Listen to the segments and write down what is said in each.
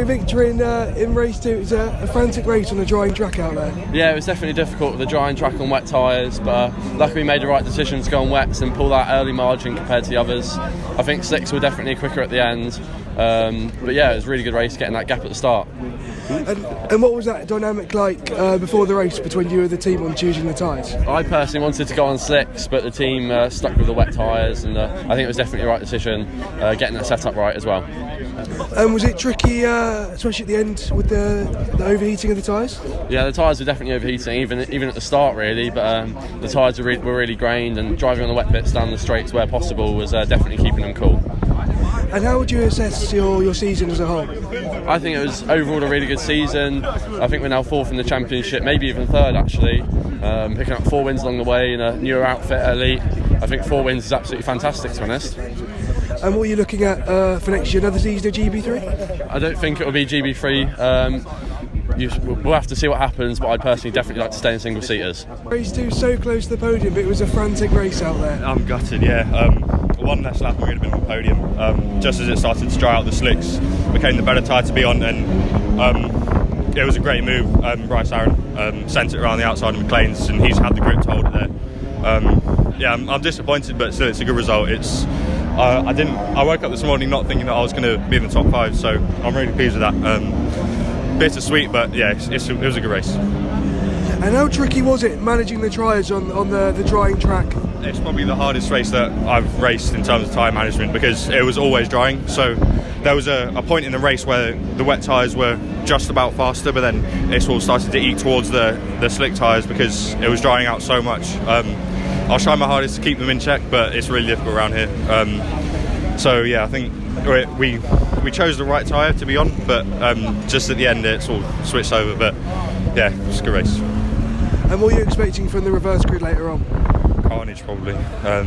victory in race 2. It was a frantic race on a drying track out there. Yeah, it was definitely difficult with the drying track on wet tyres, but luckily we made the right decision to go on wets and pull that early margin compared to the others. I think slicks were definitely quicker at the end, but yeah, it was a really good race getting that gap at the start. And what was that dynamic like before the race between you and the team on choosing the tyres? I personally wanted to go on slicks, but the team stuck with the wet tyres, and I think it was definitely the right decision, getting that setup right as well. And was it tricky, especially at the end, with the overheating of the tyres? Yeah, the tyres were definitely overheating, even at the start really, but the tyres were really grained, and driving on the wet bits down the straights where possible was definitely keeping them cool. And how would you assess your season as a whole? I think it was overall a really good season. I think we're now 4th in the championship, maybe even 3rd actually. Picking up 4 wins along the way in a newer outfit, Elite. I think 4 wins is absolutely fantastic, to be honest. And what are you looking at for next year? Another season of GB3? I don't think it will be GB3. We'll have to see what happens, but I'd personally definitely like to stay in single seaters. Race 2 so close to the podium, but it was a frantic race out there. I'm gutted, yeah. One less lap and we would have been on the podium. Just as it started to dry out, the slicks became the better tyre to be on, and it was a great move. Bryce Aaron sent it around the outside of McLean's, and he's had the grip to hold it there. Yeah, I'm disappointed, but still, it's a good result. I woke up this morning not thinking that I was going to be in the top 5, so I'm really pleased with that. Bittersweet, but yeah, it was a good race. And how tricky was it managing the tyres on the drying track? It's probably the hardest race that I've raced in terms of tyre management, because it was always drying. So there was a point in the race where the wet tyres were just about faster, but then it sort of started to eat towards the slick tyres because it was drying out so much. I'll try my hardest to keep them in check, but it's really difficult around here. So yeah, I think we chose the right tyre to be on, but just at the end it sort of switched over. But yeah, it was a good race. And what are you expecting from the reverse grid later on? Carnage probably. I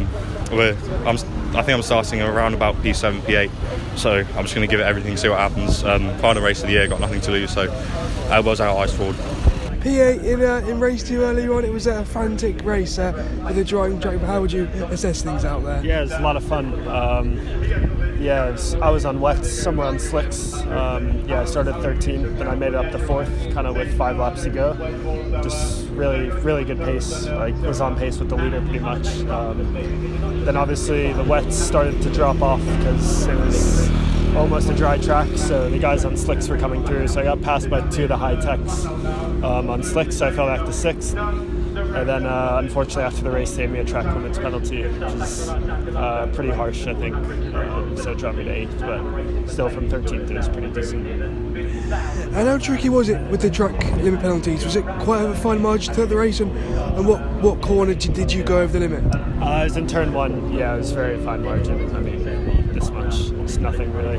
think I'm starting around about P7, P8, so I'm just going to give it everything, see what happens. Final race of the year, got nothing to lose, so elbows out, eyes forward. P8 in race 2 earlier on, it was a frantic race with a drying track. How would you assess things out there? Yeah, it was a lot of fun. I was on wets, somewhere on slicks. I started 13th, then I made it up to 4th, kind of with 5 laps to go. Just really, really good pace. I was on pace with the leader pretty much. Then obviously the wets started to drop off because it was almost a dry track, so the guys on slicks were coming through. So I got passed by 2 of the high techs on slicks, so I fell back to 6th. And then unfortunately after the race they gave me a track limits penalty, which is pretty harsh, I think. So it dropped me to 8th, but still from 13th it was pretty decent. And how tricky was it with the track limit penalties? Was it quite a fine margin throughout the race, and what corner did you go over the limit? I was in turn 1, yeah, it was very fine margin. I mean, this much, it's nothing really.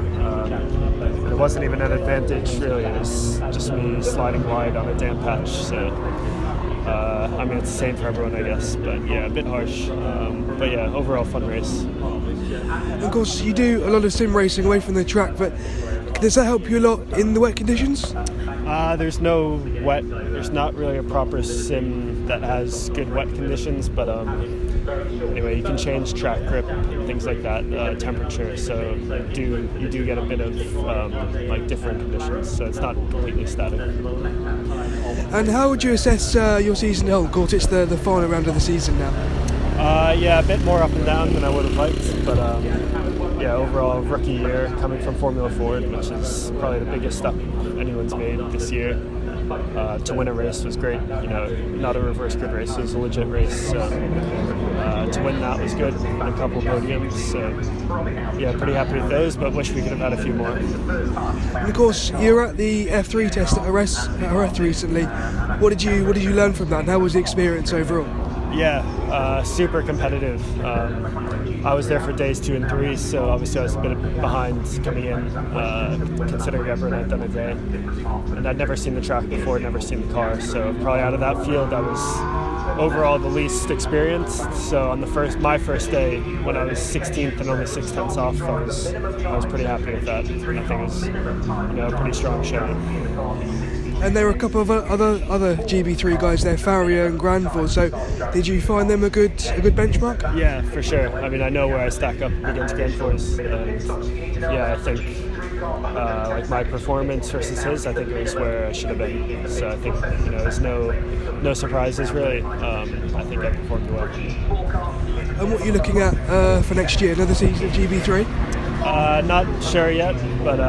It wasn't even an advantage really, it was just me sliding wide on a damp patch, so I mean it's the same for everyone I guess, but yeah, a bit harsh, but yeah, overall fun race. Of course you do a lot of sim racing away from the track, but does that help you a lot in the wet conditions? There's no wet, there's not really a proper sim that has good wet conditions, but anyway, you can change track grip, things like that, temperature, so you do get a bit of like different conditions, so it's not completely static. And how would you assess your season held? Of course, it's the final round of the season now. Yeah, a bit more up and down than I would have liked, but yeah, overall rookie year coming from Formula Ford, which is probably the biggest step anyone's made this year. To win a race was great, not a reverse grid race, it was a legit race. So, to win that was good, and a couple podiums. So yeah, pretty happy with those, but wish we could have had a few more. And of course, you were at the F3 test at Areth recently. What did you learn from that, and how was the experience overall? Yeah, super competitive. I was there for days 2 and 3, so obviously I was a bit behind coming in, considering everyone had done a day. And I'd never seen the track before, never seen the car, so probably out of that field I was overall the least experienced. So on my first day, when I was 16th and only 6/10 off, I was pretty happy with that. I think it was a pretty strong showing. And there were a couple of other GB3 guys there, Farrier and Granville. So, did you find them a good benchmark? Yeah, for sure. I mean, I know where I stack up against Granville's, and yeah, I think like my performance versus his, I think it was where I should have been. So I think there's no surprises really. I think I performed well. And what are you looking at for next year? Another season of GB3? Not sure yet, but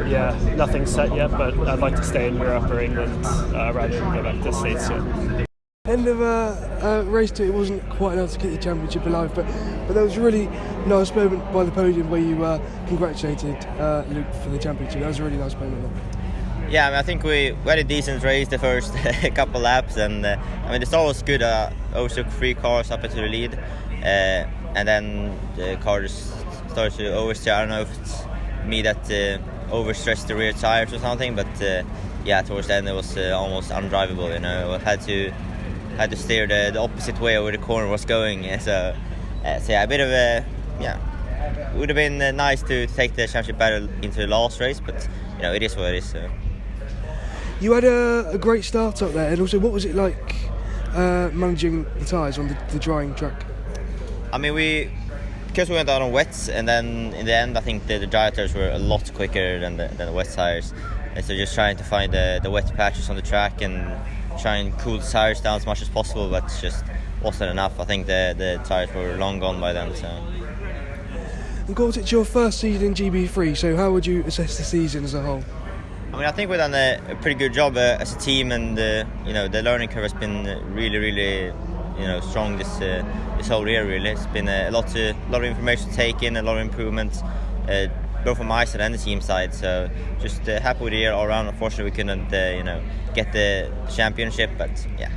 yeah, nothing's set yet. But I'd like to stay in Europe or England rather than go back to the States yet. End of race 2, it wasn't quite enough to keep the championship alive, but there was a really nice moment by the podium where you congratulated Luke for the championship. That was a really nice moment. Yeah, I mean, I think we had a decent race the first couple laps, and I mean, the start was good. Always took 3 cars up into the lead, and then the car just started to oversteer. I don't know if it's me that overstressed the rear tires or something, but yeah, towards the end it was almost undrivable. I had to steer the opposite way where the corner was going. So yeah, a bit of a it would have been nice to take the championship battle into the last race, but it is what it is. So. You had a great start up there, and also what was it like managing the tyres on the drying track? I mean, because we went out on wets, and then in the end I think the dry tires were a lot quicker than the wet tires, and so just trying to find the wet patches on the track and try and cool the tires down as much as possible, but it just wasn't enough. I think the tires were long gone by then. So. Of course, it's your first season in GB3, so how would you assess the season as a whole? I mean, I think we've done a pretty good job as a team, and the learning curve has been really strong this whole year. Really, it's been a lot of information to take in, a lot of improvements, both from my side and the team side. So just happy with the year all around. Unfortunately, we couldn't get the championship, but yeah.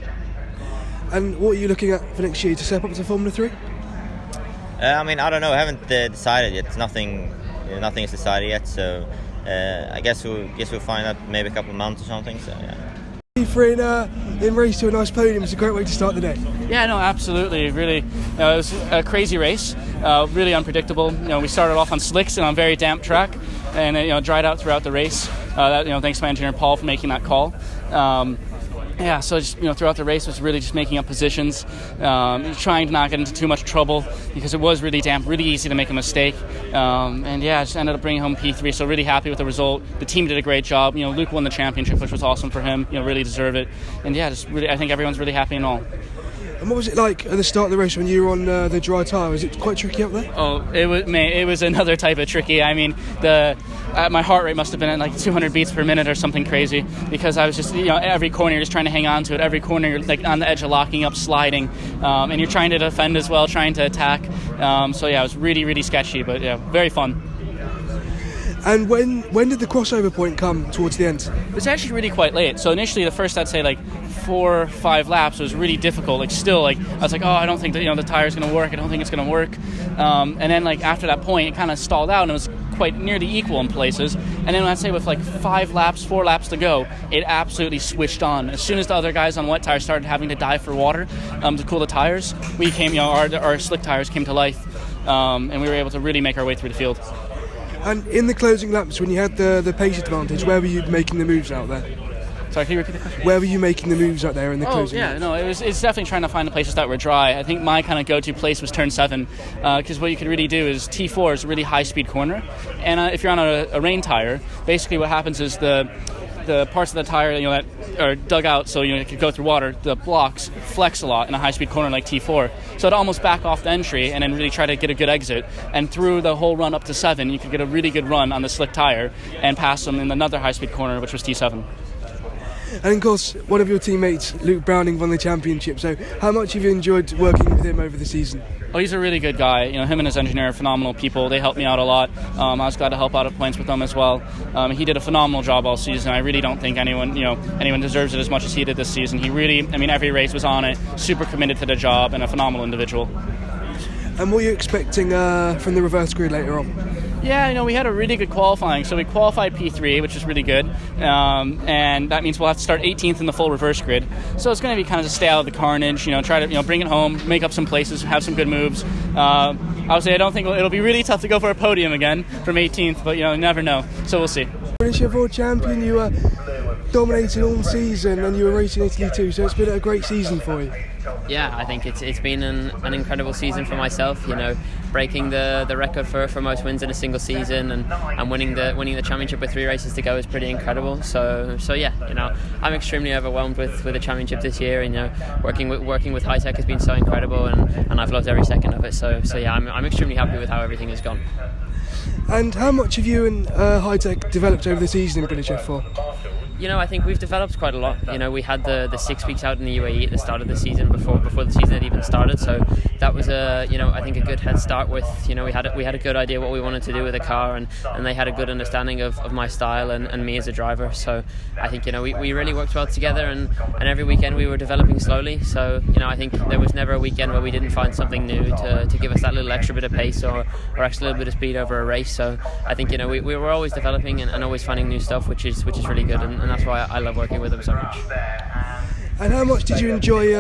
And what are you looking at for next year, to step up to Formula 3? I mean, I don't know. I haven't decided yet. Nothing is decided yet. So I guess we'll find out maybe a couple of months or something. So yeah. In race to a nice podium, it's a great way to start the day. Yeah, no, absolutely. Really, it was a crazy race, really unpredictable. We started off on slicks and on very damp track, and it dried out throughout the race. Thanks to my engineer Paul for making that call. Yeah, so just throughout the race was really just making up positions, trying to not get into too much trouble because it was really damp, really easy to make a mistake, and yeah, just ended up bringing home P3. So really happy with the result. The team did a great job. Luke won the championship, which was awesome for him. Really deserved it, and yeah, just really, I think everyone's really happy and all. And what was it like at the start of the race when you were on the dry tyre? Was it quite tricky up there? Oh, it was another type of tricky. I mean, my heart rate must have been at like 200 beats per minute or something crazy, because I was just, every corner you're just trying to hang on to it. Every corner you're like on the edge of locking up, sliding, and you're trying to defend as well, trying to attack. So yeah, it was really, really sketchy, but yeah, very fun. And when did the crossover point come towards the end? It was actually really quite late. So initially, the first, I'd say, like 4 or 5 laps was really difficult. I was like, oh, I don't think that the tire's going to work. I don't think it's going to work. And then after that point, it kind of stalled out, and it was quite nearly equal in places. And then I'd say with 4 laps to go, it absolutely switched on. As soon as the other guys on wet tires started having to dive for water to cool the tires, we came, our slick tires came to life, and we were able to really make our way through the field. And in the closing laps, when you had the pace advantage, where were you making the moves out there? Sorry, can you repeat the question? Where were you making the moves out there in the closing laps? It's definitely trying to find the places that were dry. I think my kind of go-to place was turn 7, because what you could really do is T4 is a really high-speed corner, and if you're on a rain tire, basically what happens is the parts of the tire that are dug out so it could go through water, the blocks flex a lot in a high-speed corner like T4. So it'd almost back off the entry and then really try to get a good exit. And through the whole run up to 7, you could get a really good run on the slick tire and pass them in another high-speed corner, which was T7. And of course, one of your teammates, Luke Browning, won the championship. So how much have you enjoyed working with him over the season? Oh, he's a really good guy. Him and his engineer are phenomenal people. They helped me out a lot. I was glad to help out at points with them as well. He did a phenomenal job all season. I really don't think anyone deserves it as much as he did this season. He really, every race was on it, super committed to the job, and a phenomenal individual. And what are you expecting from the reverse grid later on? Yeah, we had a really good qualifying. So we qualified P3, which is really good. And that means we'll have to start 18th in the full reverse grid. So it's going to be kind of just stay out of the carnage, try to bring it home, make up some places, have some good moves. I would say I don't think it'll be really tough to go for a podium again from 18th, but you never know. So we'll see. British world champion, you dominated all season and you were racing Italy too, so it's been a great season for you. Yeah, I think it's been an incredible season for myself. Breaking the record for most wins in a single season and winning the championship with 3 races to go is pretty incredible. So yeah, I'm extremely overwhelmed with the championship this year. And working with High Tech has been so incredible, and I've loved every second of it. So yeah, I'm extremely happy with how everything has gone. And how much have you and High Tech developed over the season in British F4? I think we've developed quite a lot. We had the 6 weeks out in the UAE at the start of the season before the season had even started. So that was I think a good head start with, we had a good idea what we wanted to do with the car, and they had a good understanding of my style and me as a driver. So I think, we really worked well together, and every weekend we were developing slowly. So, I think there was never a weekend where we didn't find something new to give us that little extra bit of pace or extra little bit of speed over a race. So I think, we were always developing and always finding new stuff, which is really good. And that's why I love working with them so much. And how much did you enjoy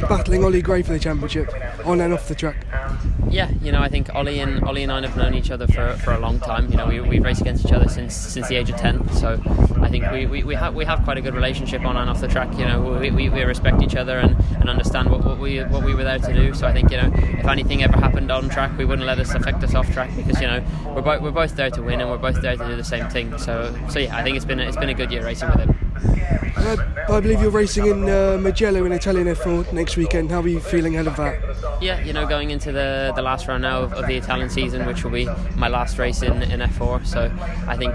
battling Ollie Gray for the championship, on and off the track? Yeah, I think Ollie and I have known each other for a long time. We've raced against each other since the age of 10. So I think we have quite a good relationship on and off the track. We respect each other and understand what we were there to do. So I think, if anything ever happened on track, we wouldn't let us affect us off track, because we're both there to win, and we're both there to do the same thing. So yeah, I think it's been a good year racing with him. I believe you're racing in Mugello in Italian F4 next weekend. How are you feeling ahead of that? Yeah, going into the last round now of the Italian season, which will be my last race in F4. So I think,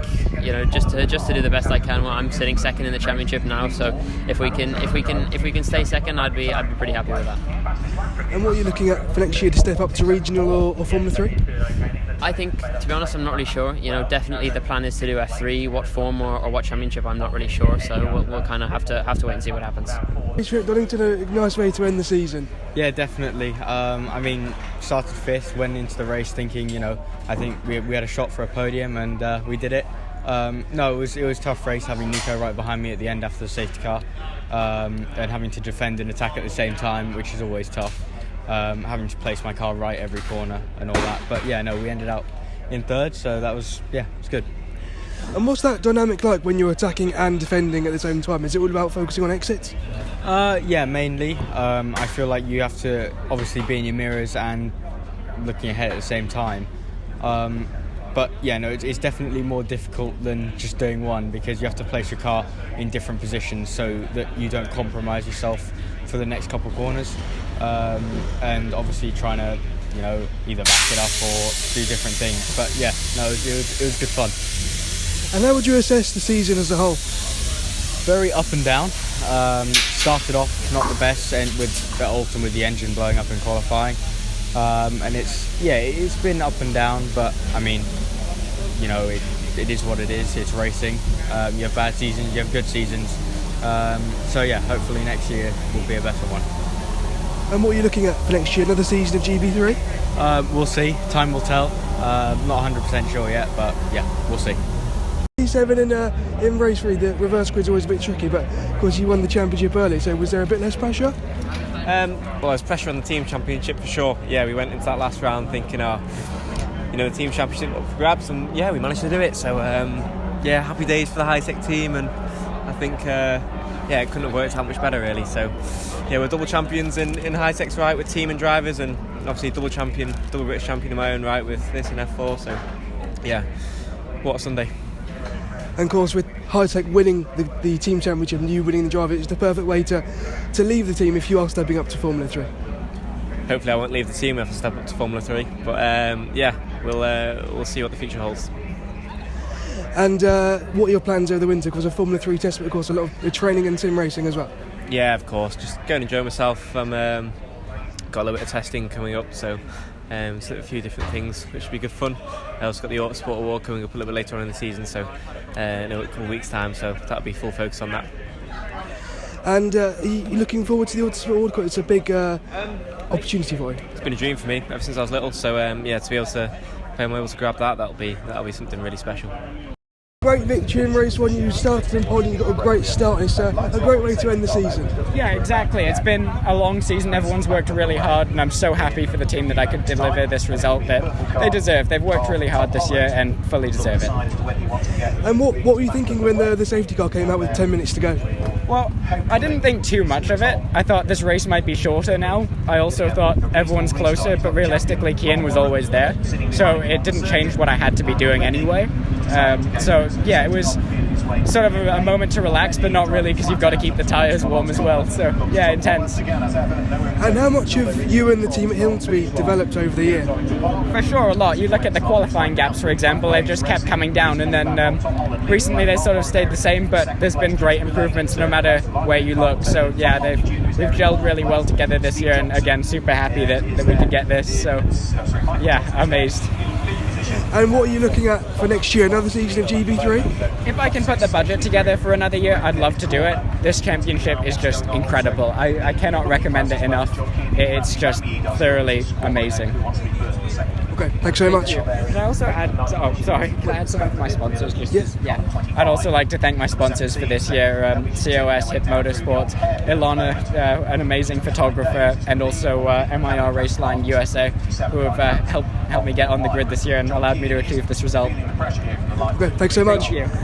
just to do the best I can. Well, I'm sitting second in the championship now, so if we can stay second, I'd be pretty happy with that. And what are you looking at for next year, to step up to regional or Formula 3? I think, to be honest, I'm not really sure. Definitely the plan is to do F3. What form or what championship, I'm not really sure. So we'll kind of have to wait and see what happens. Donington, a nice way to end the season. Yeah, definitely. Started 5th, went into the race thinking, I think we had a shot for a podium, and we did it. No, it was a tough race, having Nico right behind me at the end after the safety car, and having to defend and attack at the same time, which is always tough. Having to place my car right every corner and all that. But yeah, no, we ended up in 3rd, so that was, it was good. And what's that dynamic like when you're attacking and defending at the same time? Is it all about focusing on exits? Yeah, mainly. I feel like you have to obviously be in your mirrors and looking ahead at the same time. But yeah, no, it's definitely more difficult than just doing one, because you have to place your car in different positions so that you don't compromise yourself for the next couple of corners. And obviously trying to, either back it up or do different things. But yeah, no, it was good fun. And how would you assess the season as a whole? Very up and down. Started off not the best, and with at Alton with the engine blowing up in qualifying. And it's been up and down, but I mean, it is what it is. It's racing. You have bad seasons, you have good seasons. So yeah, hopefully next year will be a better one. And what are you looking at for next year? Another season of GB3? We'll see. Time will tell. Not 100% sure yet, but yeah, we'll see. G7 in race 3, the reverse grid's always a bit tricky, but of course you won the championship early, so was there a bit less pressure? Well, there's pressure on the team championship for sure. Yeah, we went into that last round thinking, the team championship up for grabs, and yeah, we managed to do it. So happy days for the High Tech team, and I think it couldn't have worked out much better really. So yeah, we're double champions in High Tech's right with team and drivers, and obviously double British champion in my own right with this in F4. So yeah, what a Sunday. And of course, with High Tech winning the team championship and you winning the driver, it's the perfect way to leave the team if you are stepping up to Formula 3. Hopefully I won't leave the team if I step up to Formula 3, but we'll see what the future holds. And what are your plans over the winter? Because of Formula 3 test, but of course a lot of training and sim racing as well. Yeah, of course, just go and enjoy myself. I'm got a little bit of testing coming up, so a few different things, which will be good fun. I also got the Motorsport award coming up a little bit later on in the season, so in a couple of weeks' time, so that'll be full focus on that. And are you looking forward to the Motorsport award? It's a big opportunity for you. It's been a dream for me ever since I was little, so to be able to grab that'll be something really special. Great victory in race 1. You started in pole and you got a great start. It's a great way to end the season. Yeah, exactly. It's been a long season. Everyone's worked really hard, and I'm so happy for the team that I could deliver this result that they deserve. They've worked really hard this year and fully deserve it. And what were you thinking when the safety car came out with 10 minutes to go? Well, I didn't think too much of it. I thought this race might be shorter now. I also thought everyone's closer, but realistically, Kian was always there. So it didn't change what I had to be doing anyway. So yeah, it was sort of a moment to relax, but not really, because you've got to keep the tyres warm as well. So yeah, intense. And how much have you and the team at Hilmsby developed over the year? For sure, a lot. You look at the qualifying gaps, for example, they've just kept coming down, and then recently they sort of stayed the same, but there's been great improvements no matter where you look. So yeah, we've gelled really well together this year, and again, super happy that we could get this. So yeah, amazed. And what are you looking at for next year? Another season of GB3? If I can put the budget together for another year, I'd love to do it. This championship is just incredible. I cannot recommend it enough. It's just thoroughly amazing. Okay, thanks very much. Can I also add? Oh, sorry. Can I add some of my sponsors? Yes. Yeah. I'd also like to thank my sponsors for this year: COS, Hit Motorsport, Ilana, an amazing photographer, and also MIR Raceline USA, who have helped me get on the grid this year and allowed me to achieve this result. Okay, thanks so much. Thank you.